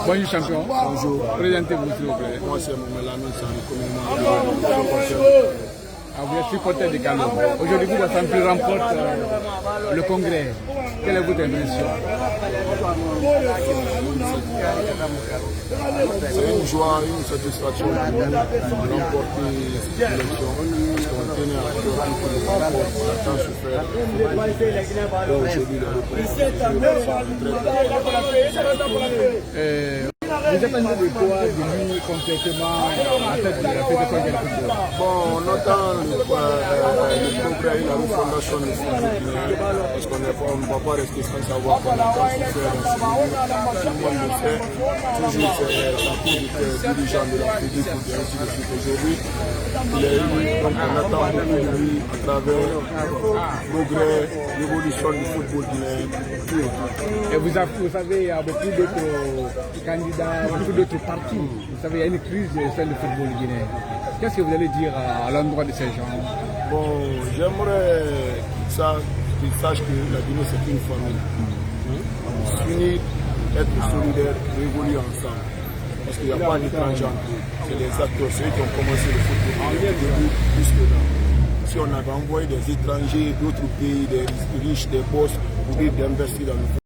Bonjour champion. Bonjour. Présentez-vous s'il vous plaît. Moi c'est Momelano, c'est un communément. Vous êtes supporter de Calom. Aujourd'hui, vous Assemblée remporte le congrès. Quelle est votre impression? C'est une joie, une satisfaction de remporter cette élection. Parce qu'on tenait à cœur que le rapport a tant souffert. Aujourd'hui, le vous attendez de quoi de lui concrètement à tête de la Fédération de football? Bon, on attend le progrès et la refondation du football parce qu'on ne va pas rester sans savoir qu'on a tant souffert dans ce milieu. Tout le monde le fait. Toujours c'est la politique dirigeante de la Fédération pour ainsi de suite. Aujourd'hui, il est élu, donc on attend beaucoup de lui à travers le progrès, l'évolution du football guinéen, tout et tout. Et vous savez, il y a beaucoup d'autres candidats, beaucoup d'autres partis. Vous savez, il y a une crise celle du football guinéen. Qu'est-ce que vous allez dire à l'endroit de ces gens? Bon, j'aimerais qu'ils sachent que la Guinée c'est une famille. S'unir, être solidaire, évoluer ensemble. Parce qu'il n'y a pas d'étrangers entre eux. C'est les acteurs, ceux qui ont commencé le football début jusque là. Si on avait envoyé des étrangers d'autres pays, des riches, des boss, pour dire d'investir dans le football.